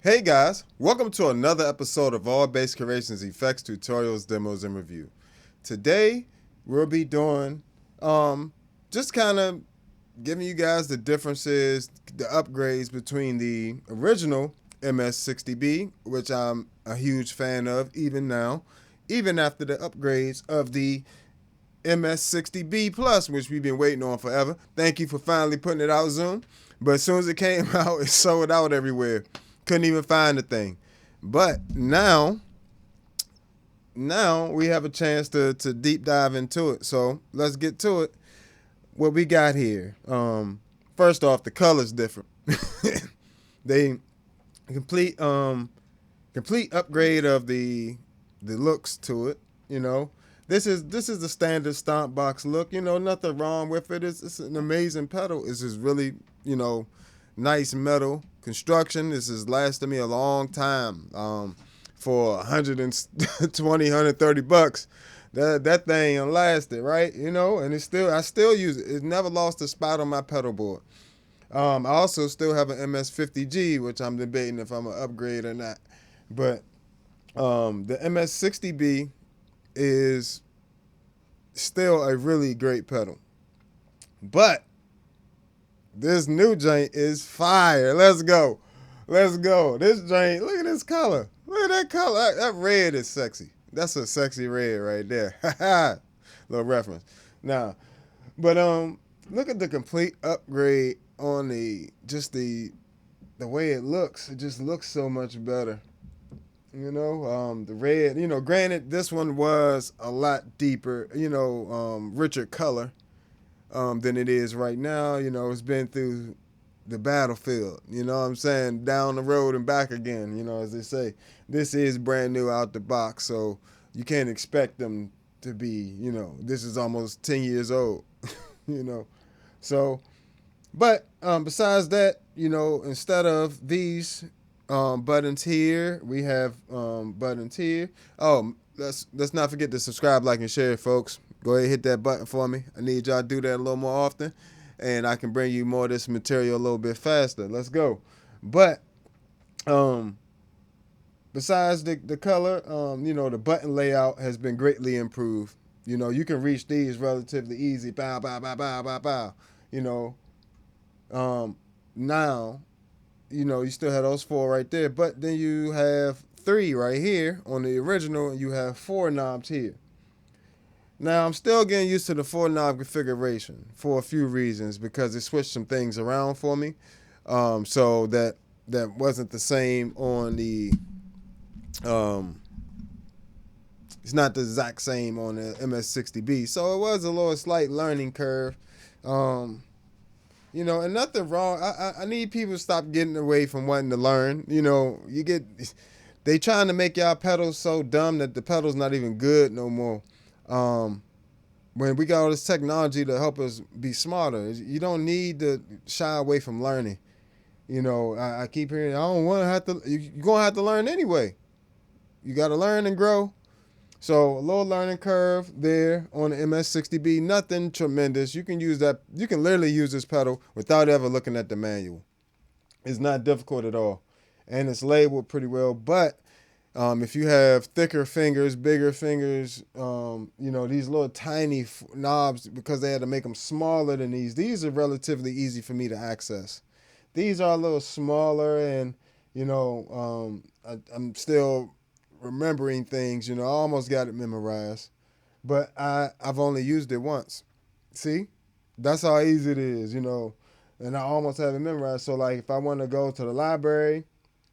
Hey guys, welcome to another episode of All Bass Creations Effects Tutorials, Demos, and Review. Today, we'll be doing, just kind of giving you guys the differences, the upgrades between the original MS-60B, which I'm a huge fan of even now, even after the upgrades of the MS-60B Plus, which we've been waiting on forever. Thank you for finally putting it out, Zoom. But as soon as it came out, it sold out everywhere. Couldn't even find the thing. But now we have a chance to deep dive into it. So let's get to it. What we got here. First off, the color's different. They complete upgrade of the looks to it. You know, this is the standard stomp box look. You know, nothing wrong with it. It's an amazing pedal. It's just really, you know, nice metal construction. This has lasted me a long time. For $120-$130, that thing lasted, right? You know, and I still use it. It never lost a spot on my pedal board. I also still have an MS-50G, which I'm debating if I'm gonna upgrade or not. But the MS-60B is still a really great pedal. But this new joint is fire. Let's go. This joint, look at this color. Look at that color. That red is sexy. That's a sexy red right there. Little reference. Now, but look at the complete upgrade on the way it looks. It just looks so much better. You know, the red, you know, granted this one was a lot deeper, you know, richer color. Than it is right now. You know, it's been through the battlefield, you know what I'm saying, down the road and back again, you know, as they say. This is brand new out the box, so you can't expect them to be, you know, this is almost 10 years old, you know. So, but besides that, you know, instead of these buttons here, we have buttons here. Oh, let's not forget to subscribe, like, and share, folks. Go ahead and hit that button for me. I need y'all to do that a little more often, and I can bring you more of this material a little bit faster. Let's go. But besides the color, the button layout has been greatly improved. You can reach these relatively easy. Bow, bow, bow, bow, bow, bow. You know, now, you still have those four right there, but then you have three right here on the original, and you have four knobs here. Now, I'm still getting used to the four knob configuration for a few reasons because it switched some things around for me. So that wasn't the same on the it's not the exact same on the MS-60B. So it was a little slight learning curve. And nothing wrong. I need people to stop getting away from wanting to learn. They trying to make y'all pedals so dumb that the pedal's not even good no more. When we got all this technology to help us be smarter, you don't need to shy away from learning. I keep hearing, I don't want to have to, you're going to have to learn anyway. You got to learn and grow. So a little learning curve there on the MS-60B, nothing tremendous. You can use that. You can literally use this pedal without ever looking at the manual. It's not difficult at all. And it's labeled pretty well. But if you have thicker fingers, bigger fingers, these little tiny knobs, because they had to make them smaller than these are relatively easy for me to access. These are a little smaller, and, I'm still remembering things. I almost got it memorized, but I've only used it once. See, that's how easy it is, and I almost have it memorized. So like if I want to go to the library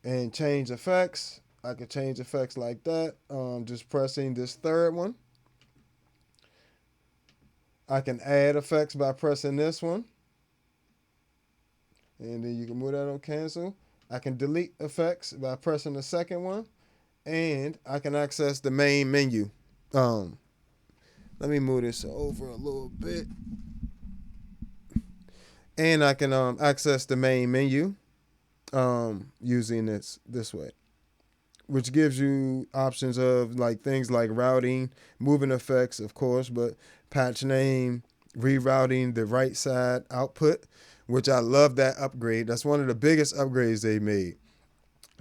and change effects, I could change effects like that, just pressing this third one. I can add effects by pressing this one, and then you can move that on cancel. I can delete effects by pressing the second one. And I can access the main menu. Let me move this over a little bit. And I can access the main menu using this way, which gives you options of things like routing, moving effects, of course, but patch name, rerouting the right side output, which I love that upgrade. That's one of the biggest upgrades they made.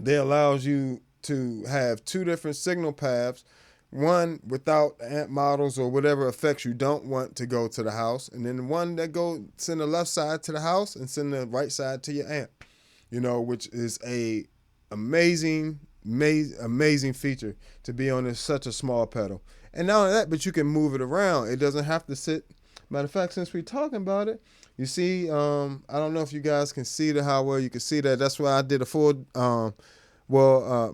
They allows you to have two different signal paths, one without amp models or whatever effects you don't want to go to the house, and then one that send the left side to the house and send the right side to your amp, which is a amazing feature to be on such a small pedal. And not only that, but you can move it around. It doesn't have to sit. Matter of fact, since we're talking about it, you see, I don't know if you guys can see how well you can see that. That's why I did a full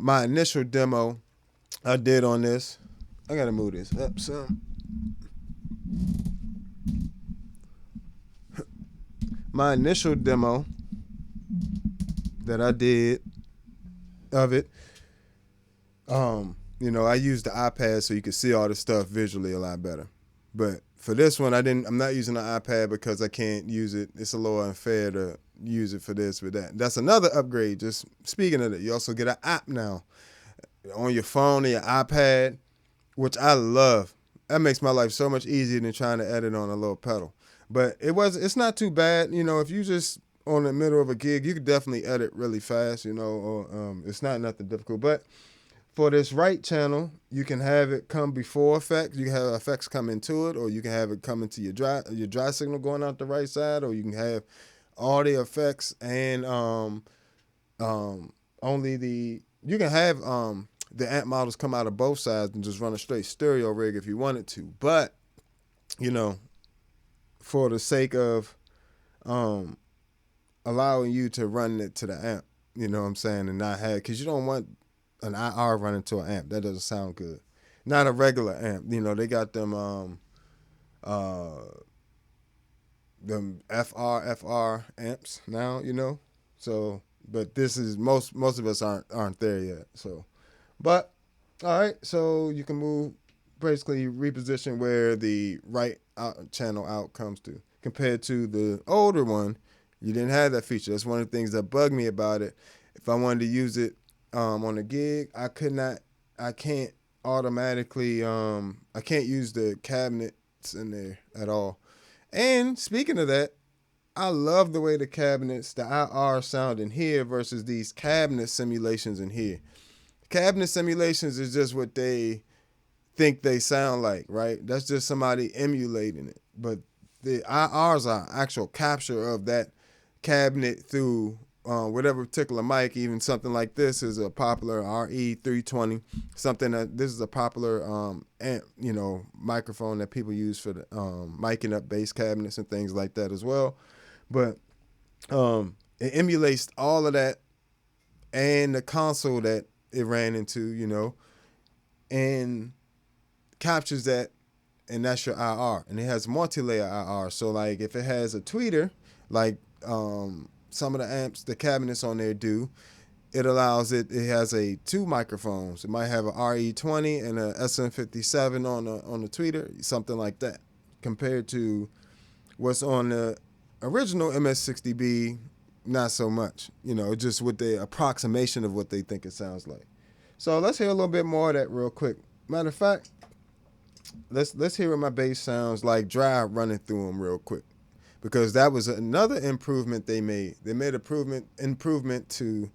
my initial demo I did on this. I gotta move this up some. My initial demo that I did of it, I used the iPad so you could see all the stuff visually a lot better. But for this one, I'm not using the iPad because I can't use it. It's a little unfair to use it for this, for that. That's another upgrade. Just speaking of it, you also get an app now on your phone or your iPad, which I love. That makes my life so much easier than trying to edit on a little pedal. But it's not too bad. If you just on the middle of a gig, you could definitely edit really fast, or it's not nothing difficult. But for this right channel, you can have it come before effects. You can have effects come into it, or you can have it come into your dry signal going out the right side, or you can have all the effects and you can have the amp models come out of both sides and just run a straight stereo rig if you wanted to. But for the sake of allowing you to run it to the amp, you know what I'm saying, and not have, because you don't want an IR running to an amp. That doesn't sound good. Not a regular amp. They got them FR amps now, So, but this is most of us aren't there yet. So, but all right, so you can move, basically reposition where the right channel out comes to. Compared to the older one, you didn't have that feature. That's one of the things that bugged me about it. If I wanted to use it on a gig, I can't automatically, I can't use the cabinets in there at all. And speaking of that, I love the way the cabinets, the IR sound in here versus these cabinet simulations in here. cabinet simulations is just what they think they sound like, right? That's just somebody emulating it. But ours are actual capture of that cabinet through whatever particular mic. Even something like this is a popular RE320. Something that this is a popular microphone that people use for the miking up bass cabinets and things like that as well. But it emulates all of that and the console that it ran into, and captures that, and that's your IR. And it has multi-layer IR. So like if it has a tweeter, like some of the amps, the cabinets on there do, it allows it has two microphones. It might have a RE20 and a SM57 on the tweeter, something like that, compared to what's on the original MS-60B. Not so much, just with the approximation of what they think it sounds like. So let's hear a little bit more of that real quick. Matter of fact, let's hear what my bass sounds like drive running through them real quick, because that was another improvement they made. They made improvement to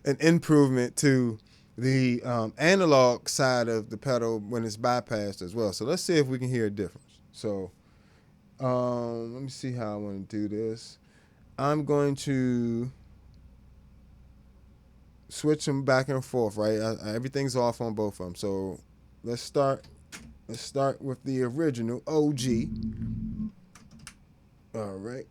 an improvement to the analog side of the pedal when it's bypassed as well. So let's see if we can hear a difference. So let me see how I want to do this. I'm going to switch them back and forth, right? Everything's off on both of them. So let's start with the original OG. All right.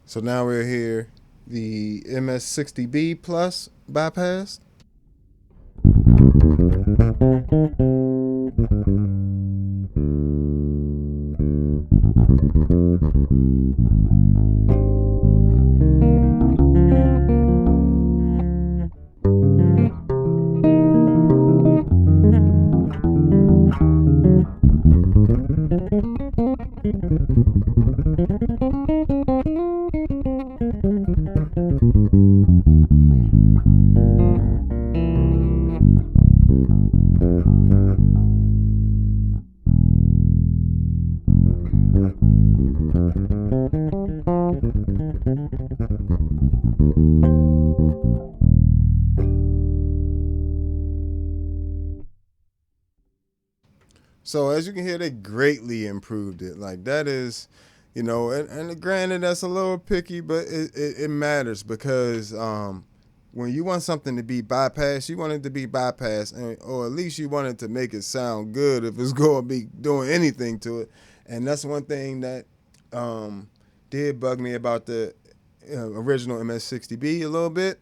So now we're here, the MS-60B Plus bypass. So as you can hear, they greatly improved it. Like that is, and granted that's a little picky, but it matters because when you want something to be bypassed, you want it to be bypassed, or at least you want it to make it sound good if it's going to be doing anything to it. And that's one thing that did bug me about the original MS-60B a little bit.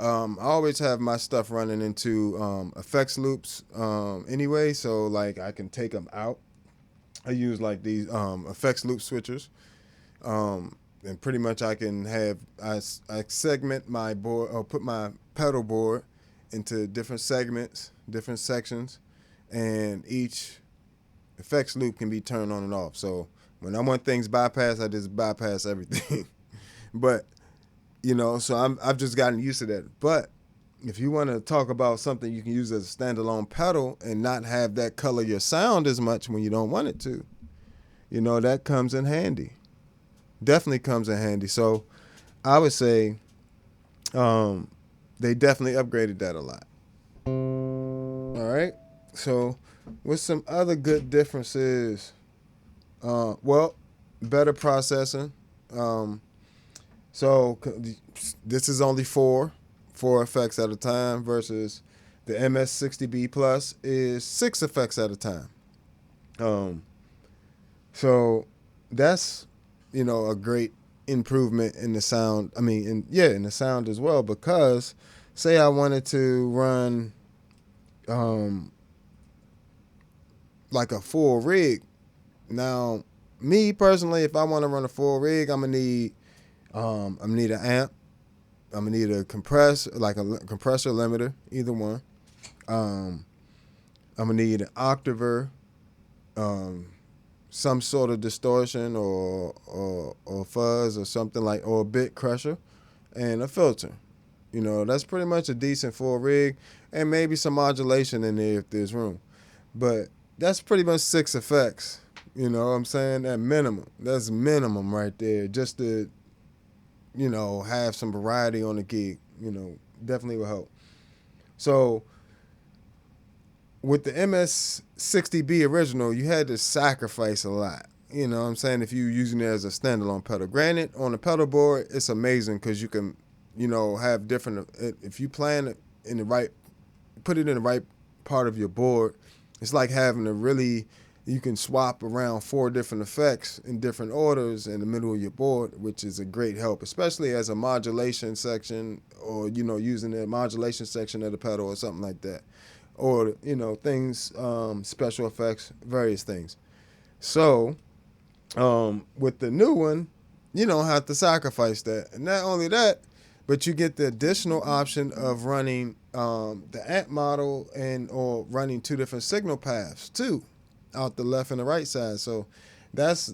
I always have my stuff running into effects loops anyway, so like I can take them out. I use like these effects loop switchers, and pretty much I can have I segment my board or put my pedal board into different segments, different sections, and each effects loop can be turned on and off. So when I want things bypassed, I just bypass everything. But so I've just gotten used to that. But if you want to talk about something you can use as a standalone pedal and not have that color your sound as much when you don't want it to, that comes in handy. Definitely comes in handy. So I would say they definitely upgraded that a lot. All right. So with some other good differences, well, better processing. Um, so this is only four effects at a time versus the MS-60B Plus is 6 effects at a time. So that's a great improvement in the sound. I mean, in the sound as well, because say I wanted to run like a full rig. Now, me personally, if I want to run a full rig, I'm gonna need an amp. I'm gonna need a compressor, like a compressor limiter, either one. I'm gonna need an octaver, some sort of distortion or fuzz or something or a bit crusher, and a filter. That's pretty much a decent full rig, and maybe some modulation in there if there's room. But that's pretty much 6 effects. You know what I'm saying? At minimum. That's minimum right there. Just to, have some variety on the gig. Definitely will help. So with the MS-60B original, you had to sacrifice a lot. You know what I'm saying? If you're using it as a standalone pedal. Granted, on the pedal board, it's amazing because you can, have different, if you plan it in the right, put it in the right part of your board, it's like having you can swap around 4 different effects in different orders in the middle of your board, which is a great help, especially as a modulation section or, using the modulation section of the pedal or something like that. Or, things, special effects, various things. So, with the new one, you don't have to sacrifice that. And not only that, but you get the additional option of running the amp model or running 2 different signal paths too, out the left and the right side. So that's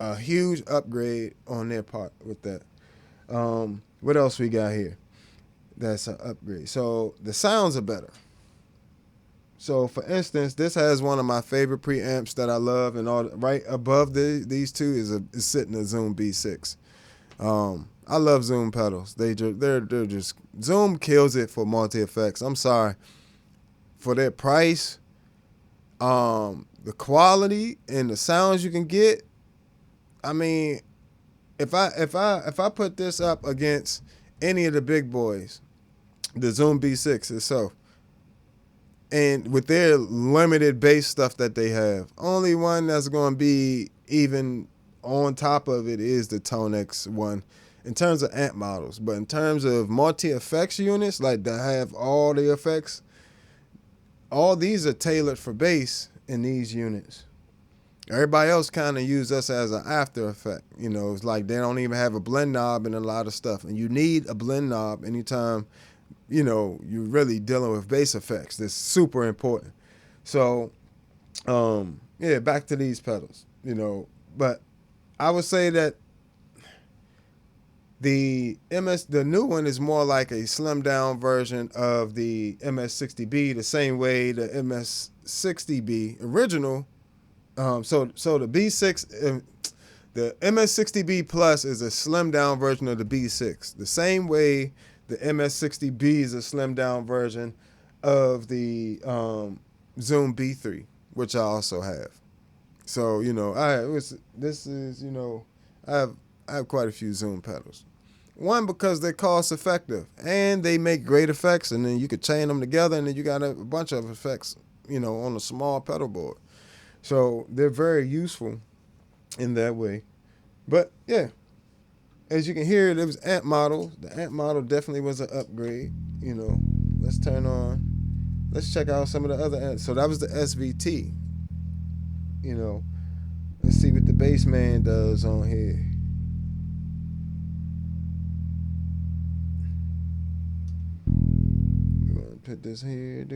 a huge upgrade on their part with that. What else we got here? That's an upgrade. So the sounds are better. So for instance, this has one of my favorite preamps that I love, and right above these two is sitting a Zoom B6. I love Zoom pedals. They're just Zoom kills it for multi effects. I'm sorry, for their price, the quality and the sounds you can get. I mean, if I put this up against any of the big boys, the Zoom B6 itself, and with their limited bass stuff that they have, only one that's going to be even on top of it is the Tonex one in terms of amp models. But in terms of multi-effects units, like that have all the effects, all these are tailored for bass in these units. Everybody else kind of use us as an after effect. It's like they don't even have a blend knob in a lot of stuff. And you need a blend knob anytime you're really dealing with bass effects. That's super important. So, back to these pedals, but I would say that the new one is more like a slimmed down version of the MS-60B, the same way the MS-60B original. So the B6, the MS-60B Plus is a slimmed down version of the B6, the same way the MS-60B is a slimmed down version of the Zoom B3, which I also have. So I have quite a few Zoom pedals. One, because they're cost effective and they make great effects, and then you could chain them together, and then you got a bunch of effects, on a small pedal board. So they're very useful in that way. But yeah, as you can hear, there was amp model. The amp model definitely was an upgrade. Let's check out some of the other amps. So that was the SVT. Let's see what the Bassman does on here. We're gonna put this here.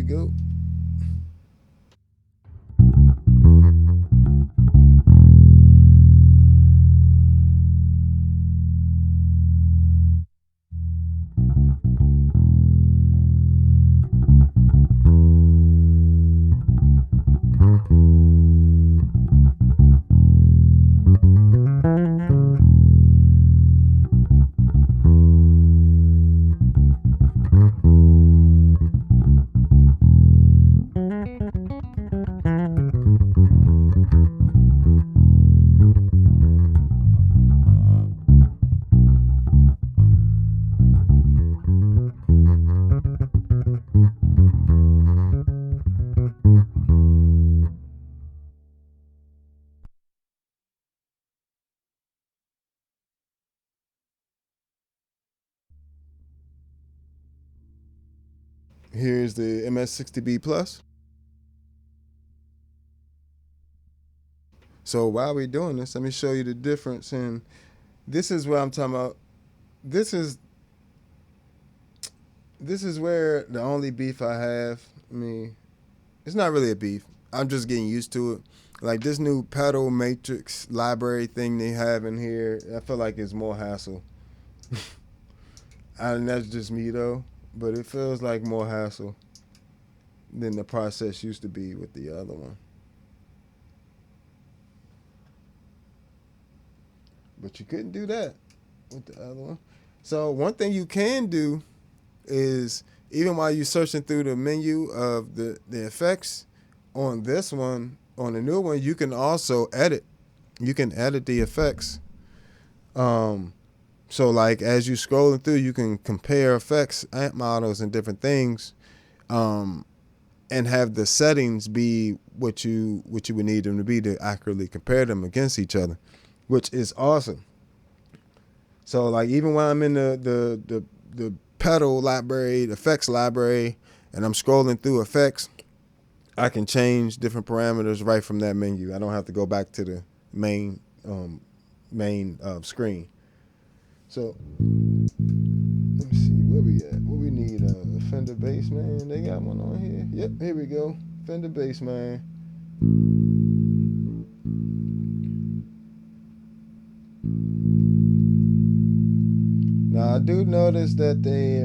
go. Here's the MS-60B Plus. So while we're doing this, let me show you the difference. And this is what I'm talking about. This is where the only beef I have. I mean, it's not really a beef. I'm just getting used to it. Like this new pedal matrix library thing they have in here, I feel like it's more hassle. And that's just me though, but it feels like more hassle than the process used to be with the other one. But you couldn't do that with the other one. So one thing you can do is, even while you're searching through the menu of the effects on this one, on the new one, you can also edit. You can edit the effects. So like as you scrolling through, you can compare effects, amp models, and different things, and have the settings be what you would need them to be to accurately compare them against each other, which is awesome. So like even when I'm in the pedal library, the effects library, and I'm scrolling through effects, I can change different parameters right from that menu. I don't have to go back to the main screen. So let me see where we at. What we need? Fender bass man. They got one on here. Yep, here we go. Fender bass man. Now I do notice that they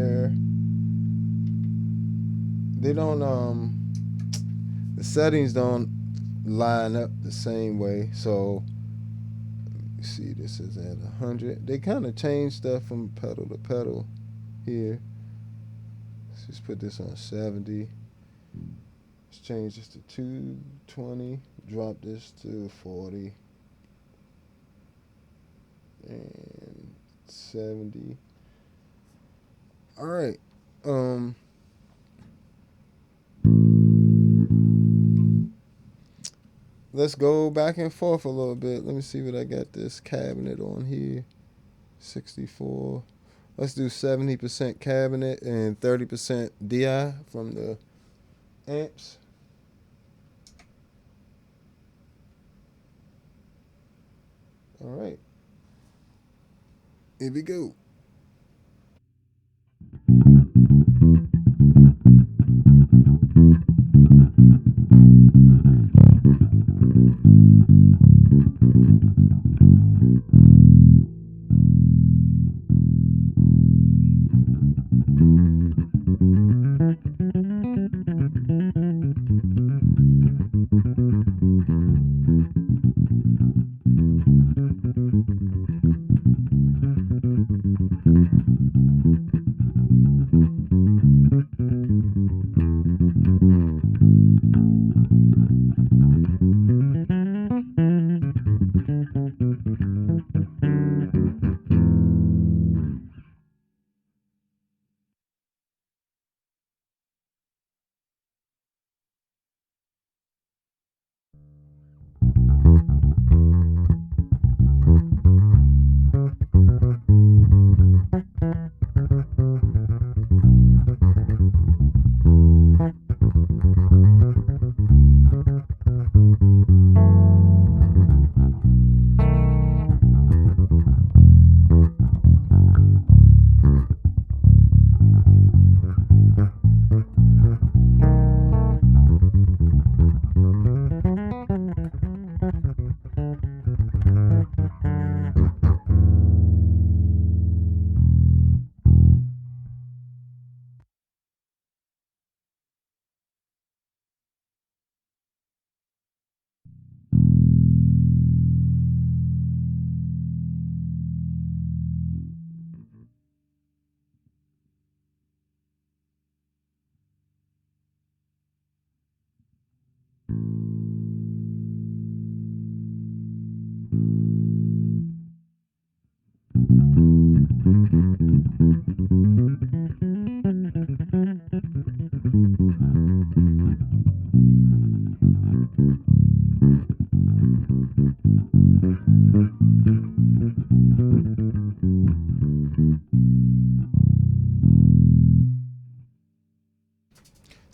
don't the settings don't line up the same way. So see, this is at 100. They kind of change stuff from pedal to pedal here. Let's just put this on 70. Let's change this to 220. Drop this to 40. And 70. All right. Let's go back and forth a little bit. Let me see what I got this cabinet on here. 64. Let's do 70% cabinet and 30% DI from the amps. All right. Here we go.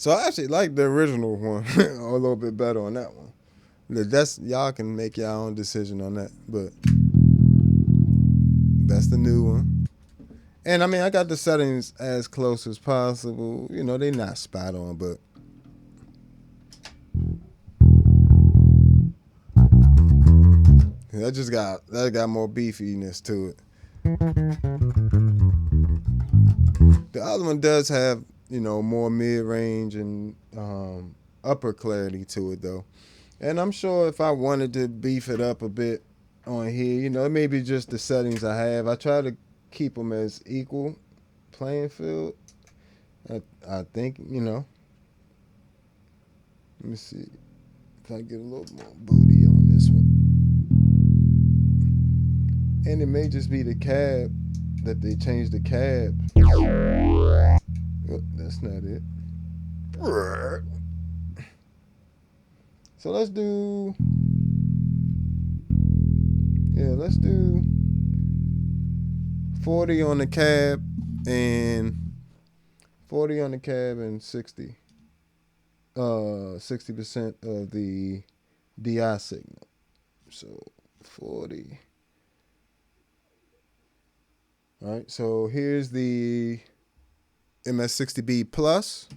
So I actually like the original one a little bit better on that one. That's y'all can make your own decision on that, but that's the new one. And I mean, I got the settings as close as possible. You know, they're not spot on, but that got more beefiness to it. The other one does have, you know, more mid range and upper clarity to it though. And I'm sure if I wanted to beef it up a bit on here, you know, it may be just the settings I have. I try to keep them as equal playing field. I think, you know. Let me see if I get a little more booty on this one. And it may just be the cab that they changed the cab. Oh, that's not it. So let's do 40 on the cab and 40 on the cab and 60% of the DI signal. So 40. All right, so here's the MS-60B Plus.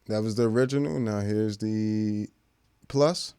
That was the original. Now here's the Plus.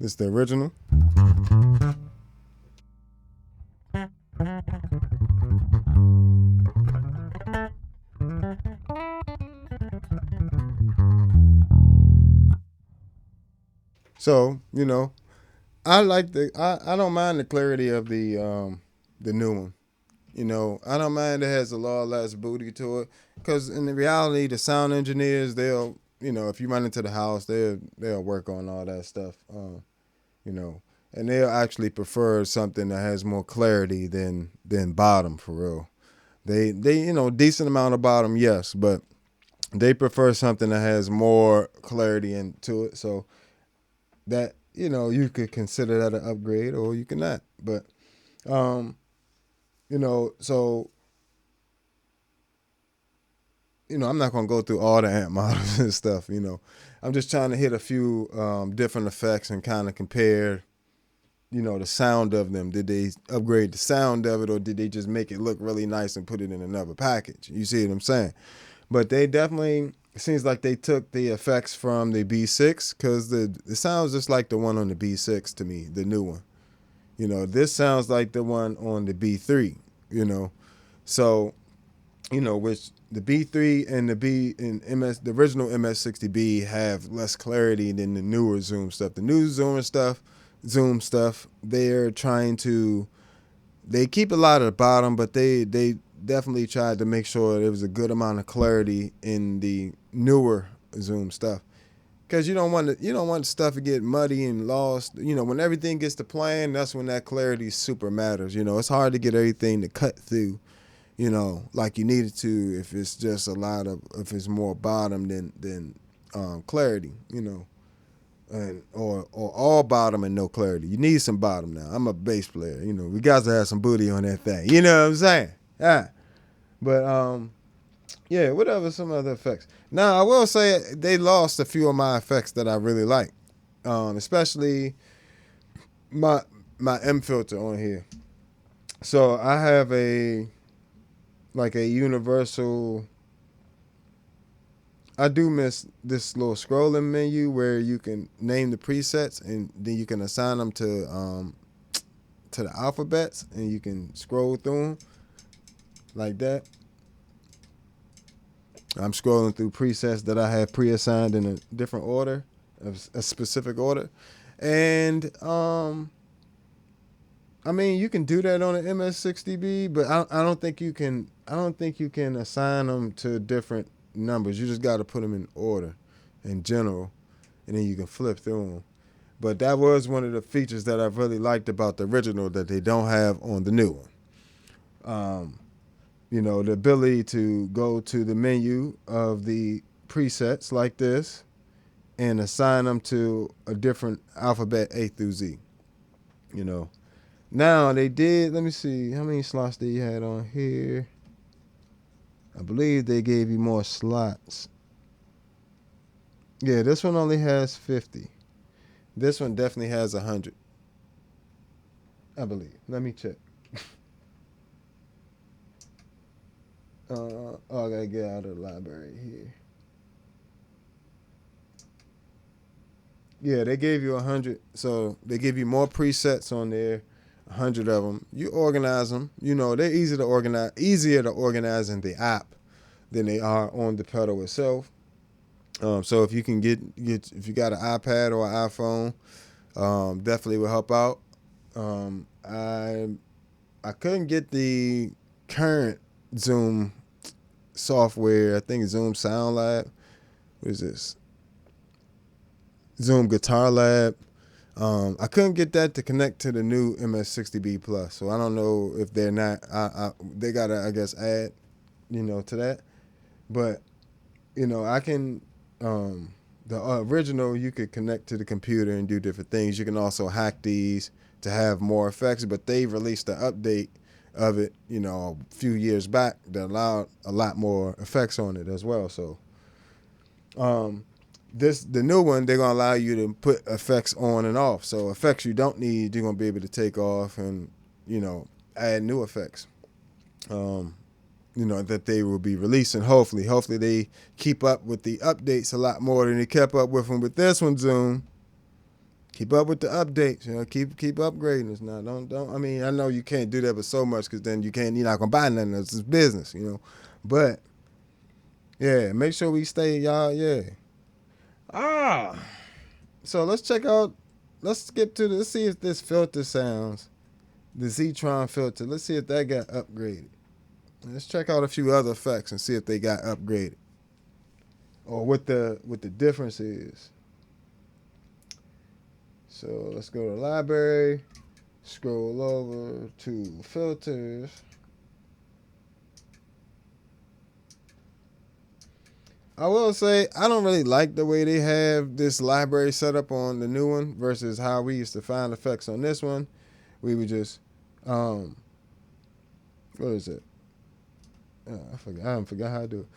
This is the original. So I don't mind the clarity of the new one. I don't mind it has a lot less booty to it, because in the reality, the sound engineers, they'll, if you run into the house, they'll work on all that stuff, you know, and they'll actually prefer something that has more clarity than bottom for real. They decent amount of bottom, yes, but they prefer something that has more clarity into it. So that you could consider that an upgrade, or you cannot. But um, so I'm not gonna go through all the amp models and stuff. I'm just trying to hit a few different effects and kind of compare. The sound of them. Did they upgrade the sound of it, or did they just make it look really nice and put it in another package? You see what I'm saying? But they definitely, it seems like they took the effects from the B6, because it sounds just like the one on the B6 to me, the new one. This sounds like the one on the B3. So which the B3 and the B and the original MS-60B have less clarity than the newer Zoom stuff. The new Zoom stuff, they're trying to, they keep a lot at the bottom, but they definitely tried to make sure there was a good amount of clarity in the newer Zoom stuff. Because you don't want stuff to get muddy and lost. When everything gets to plan, that's when that clarity super matters. It's hard to get everything to cut through, like you need it to, if it's just if it's more bottom than clarity, and or all bottom and no clarity. You need some bottom now. I'm a bass player, we got to have some booty on that thing. You know what I'm saying? Yeah. But yeah, whatever, some other effects. Now I will say they lost a few of my effects that I really like. Especially my M filter on here. So I have a universal. I do miss this little scrolling menu where you can name the presets, and then you can assign them to the alphabets, and you can scroll through them like that. I'm scrolling through presets that I have pre-assigned in a different order, a specific order, and I mean, you can do that on an MS-60B, but I don't think you can. I don't think you can assign them to different numbers. You just got to put them in order, in general, and then you can flip through them. But that was one of the features that I really liked about the original that they don't have on the new one. The ability to go to the menu of the presets like this and assign them to a different alphabet A through Z. Now they did. Let me see how many slots they had on here. I believe they gave you more slots. Yeah, this one only has 50. This one definitely has 100. I believe. Let me check. I gotta get out of the library here. Yeah, they gave you 100. So they give you more presets on there. 100 of them. You organize them. They're easier to organize in the app than they are on the pedal itself. So if you can get if you got an iPad or an iPhone, definitely will help out. I couldn't get the current Zoom software. I think Zoom Sound Lab. What is this? Zoom Guitar Lab. I couldn't get that to connect to the new MS-60B Plus, so I don't know if they're not. They gotta, I guess, add, to that. But I can. The original, you could connect to the computer and do different things. You can also hack these to have more effects, but they released an update of it, a few years back that allowed a lot more effects on it as well. So, the new one, they're gonna allow you to put effects on and off. So effects you don't need, you're gonna be able to take off and add new effects. That they will be releasing. Hopefully they keep up with the updates a lot more than they kept up with them with this one. Zoom, keep up with the updates. Keep upgrading us now. Don't. I mean, I know you can't do that, but so much, because then you're not gonna buy nothing. It's just business. But yeah, make sure we stay, y'all. Yeah. So let's check out. Let's skip to. Let's see if this filter sounds. The Z-Tron filter. Let's see if that got upgraded. Let's check out a few other effects and see if they got upgraded, or what the difference is. So let's go to library. Scroll over to filters. I will say I don't really like the way they have this library set up on the new one versus how we used to find effects on this one. We would just, what is it? I forgot how to do it.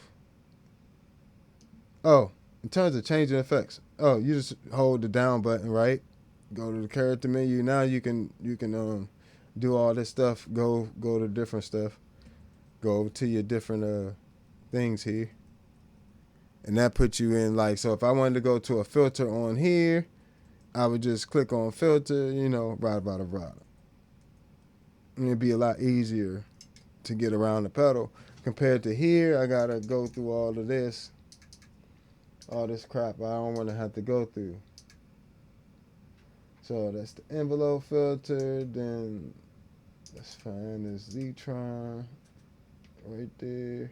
Oh, in terms of changing effects. Oh, you just hold the down button, right? Go to the character menu. Now you can do all this stuff. Go to different stuff. Go over to your different things here. And that puts you in, like, so if I wanted to go to a filter on here, I would just click on filter, rada. And it'd be a lot easier to get around the pedal. Compared to here, I gotta go through all this crap I don't want to have to go through. So that's the envelope filter. Then let's find this Z-Tron right there.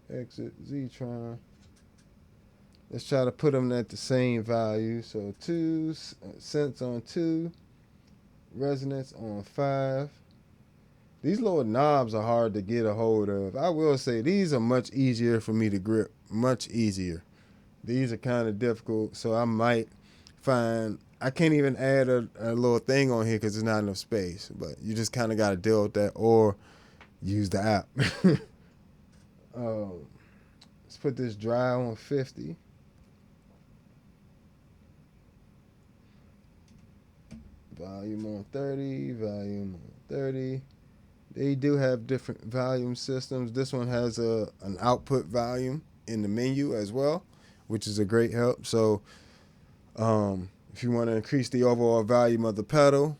Exit Z-Tron. Let's try to put them at the same value. So 2 cents on 2, resonance on 5. These little knobs are hard to get a hold of. I will say these are much easier for me to grip. Much easier. These are kind of difficult, so I might find I can't even add a little thing on here because there's not enough space. But you just kind of got to deal with that or use the app. Let's put this dry on 50. Volume on 30. Volume on 30. They do have different volume systems. This one has an output volume in the menu as well, which is a great help. So if you want to increase the overall volume of the pedal,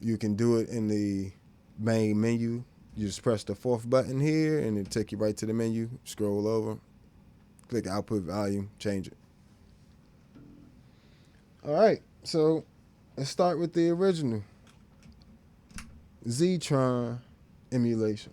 you can do it in the main menu. You just press the 4th button here, and it'll take you right to the menu. Scroll over, click output volume, change it. All right, so let's start with the original Z-Tron emulation.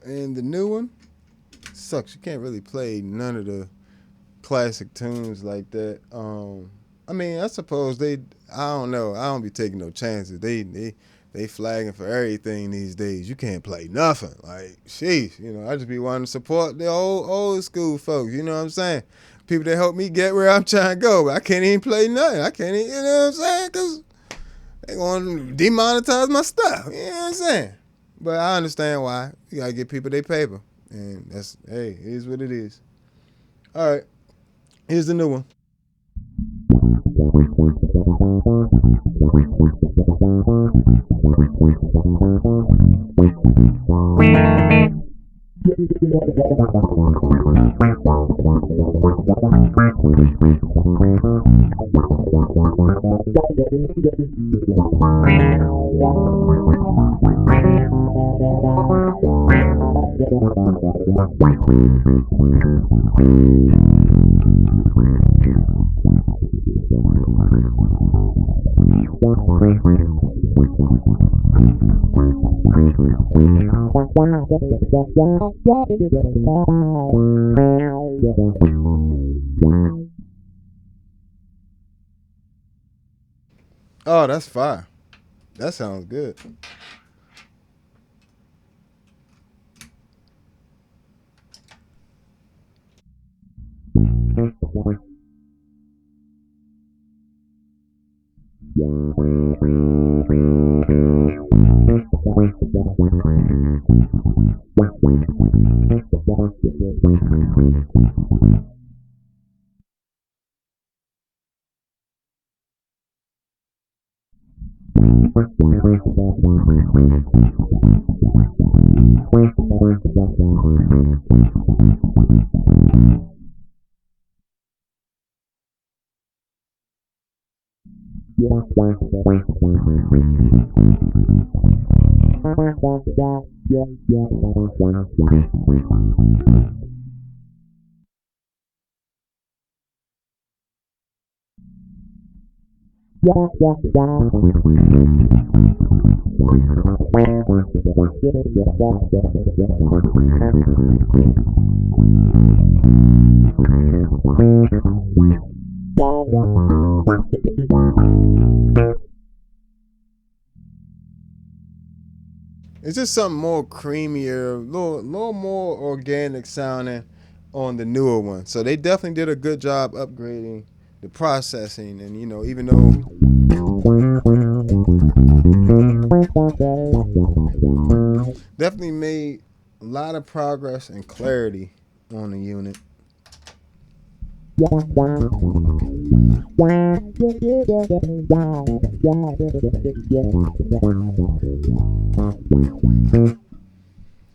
And the new one sucks. You can't really play none of the classic tunes like that. I mean, I suppose I don't know. I don't be taking no chances. They flagging for everything these days. You can't play nothing. Like, sheesh, I just be wanting to support the old school folks. You know what I'm saying? People that help me get where I'm trying to go. But I can't even play nothing. I can't even, you know what I'm saying? Because they want to demonetize my stuff. You know what I'm saying? But I understand why. You got to get people their paper. And that's, hey, it is what it is. All right. Here's the new one. Oh, that's fire. That sounds good. It's just something more creamier, little more organic sounding on the newer one. So they definitely did a good job upgrading the processing, and even though definitely made a lot of progress and clarity on the unit.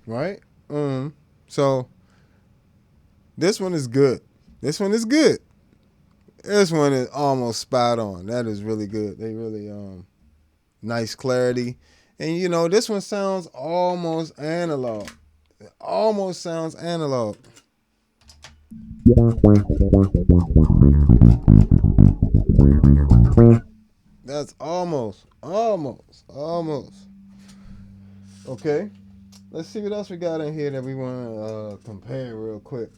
Right? So this one is good. This one is good. This one is almost spot on. That is really good. They really nice clarity. And this one sounds almost analog. It almost sounds analog. That's almost. Okay. Let's see what else we got in here that we want to compare real quick.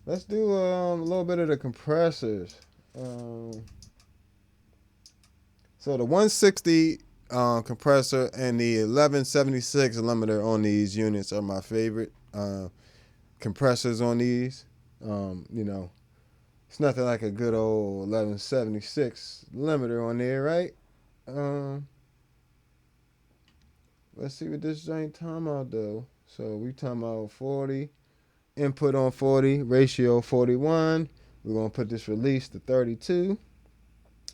Let's do a little bit of the compressors. So the 160 compressor and the 1176 limiter on these units are my favorite compressors on these. It's nothing like a good old 1176 limiter on there, right? Let's see what this joint talking about though. So we talking about 40, input on 40, ratio 41. We're gonna put this release to 32.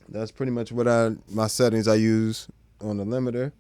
That's pretty much what my settings I use on the limiter.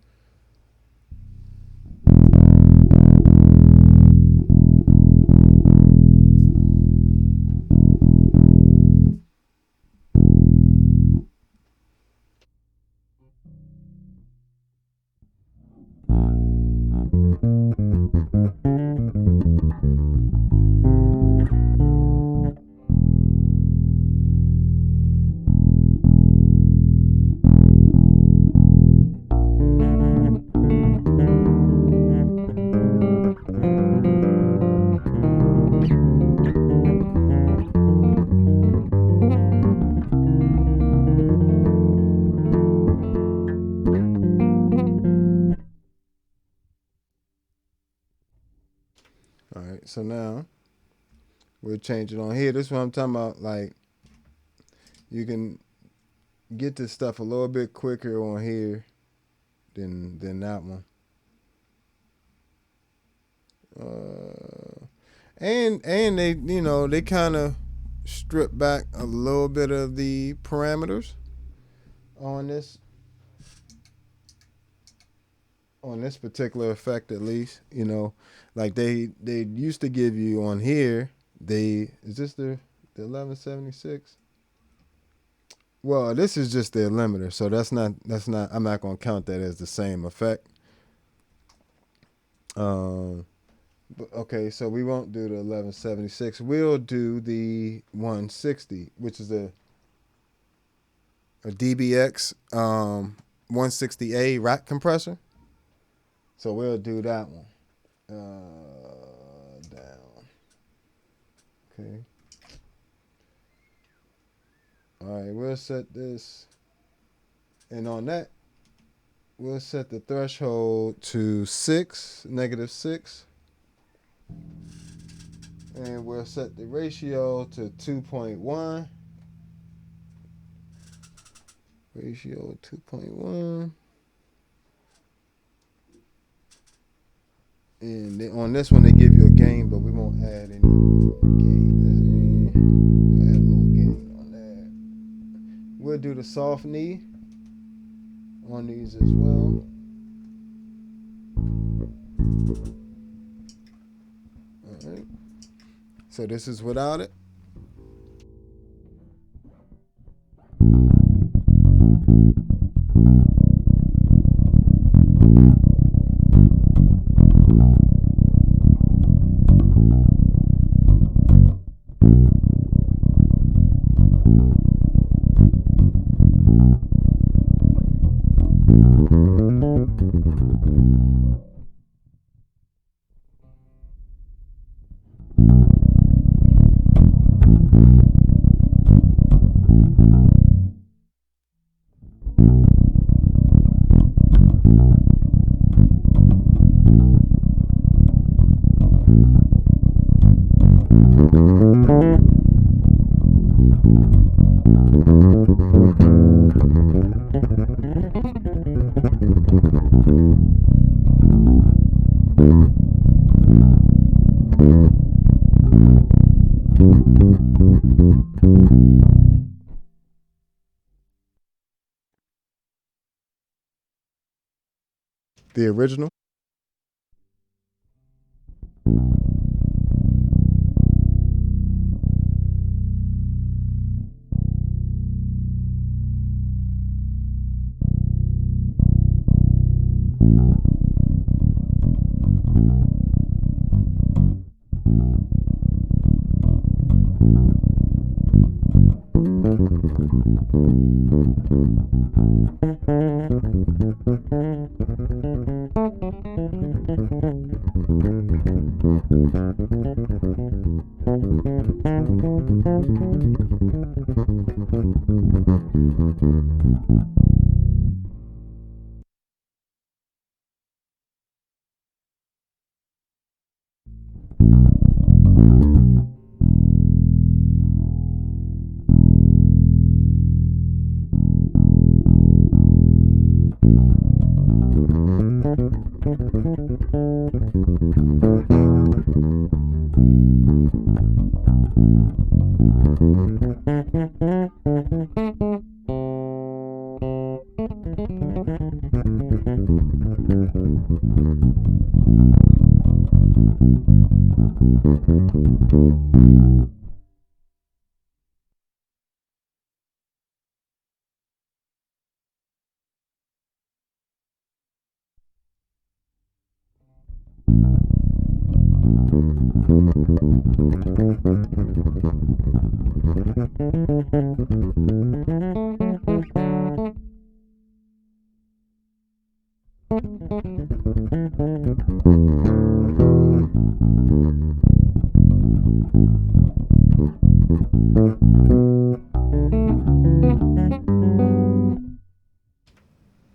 All right, so now we'll change it on here. This is what I'm talking about. Like, you can get this stuff a little bit quicker on here than that one. And they they kind of strip back a little bit of the parameters on this particular effect, at least. Like they used to give you on here. Is this the 1176? Well, this is just their limiter, so that's not. I'm not gonna count that as the same effect. Okay, so we won't do the 1176. We'll do the 160, which is a DBX 160A rack compressor. So we'll do that one. Down. Okay. All right, we'll set this, and on that, we'll set the threshold to -6, and we'll set the ratio to 2.1. Ratio 2.1. And on this one, they give you a gain, but we won't add any gain. Add a little gain on that. We'll do the soft knee on these as well. All right. So this is without it. The original.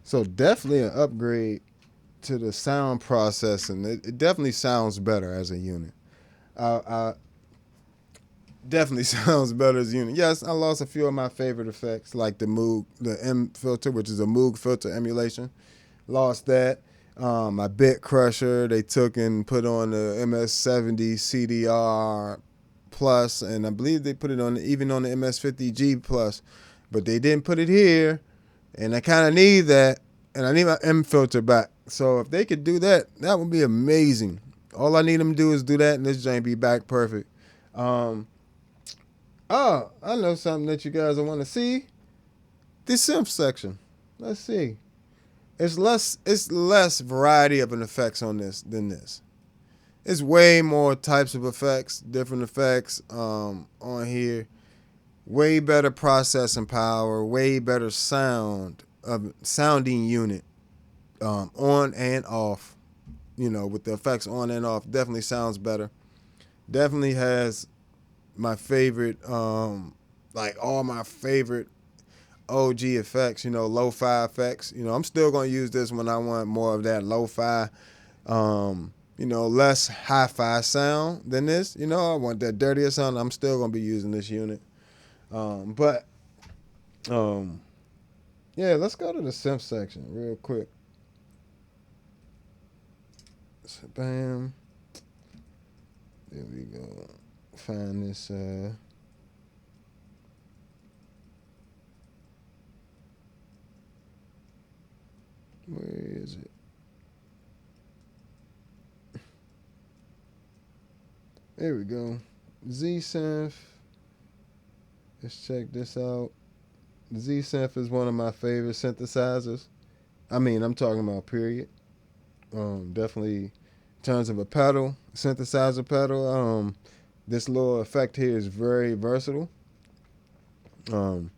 So definitely an upgrade to the sound processing. It definitely sounds better as a unit. I definitely sounds better as a unit. Yes, I lost a few of my favorite effects, like the Moog, the M filter, which is a Moog filter emulation. Lost that. My bit crusher, they took and put on the MS-70 CDR Plus, and I believe they put it on even on the MS-50G Plus, but they didn't put it here, and I kind of need that, and I need my M filter back. So if they could do that, that would be amazing. All I need them to do is do that, and this joint be back perfect. Oh, I know something that you guys want to see. The synth section. Let's see. It's less variety of an effects on this than this. It's way more types of effects, different effects on here. Way better processing power, way better sounding unit on and off. With the effects on and off, definitely sounds better. Definitely has my favorite, like all my favorite OG effects, lo-fi effects. I'm still going to use this when I want more of that lo-fi, less hi-fi sound than this. I want that dirtier sound. I'm still going to be using this unit. But yeah, let's go to the synth section real quick. So, bam. There we go. Find this. Where is it? There we go. Z-Synth. Let's check this out. Z-Synth is one of my favorite synthesizers. I mean, I'm talking about period. Definitely in terms of a pedal, synthesizer pedal. This little effect here is very versatile. Um,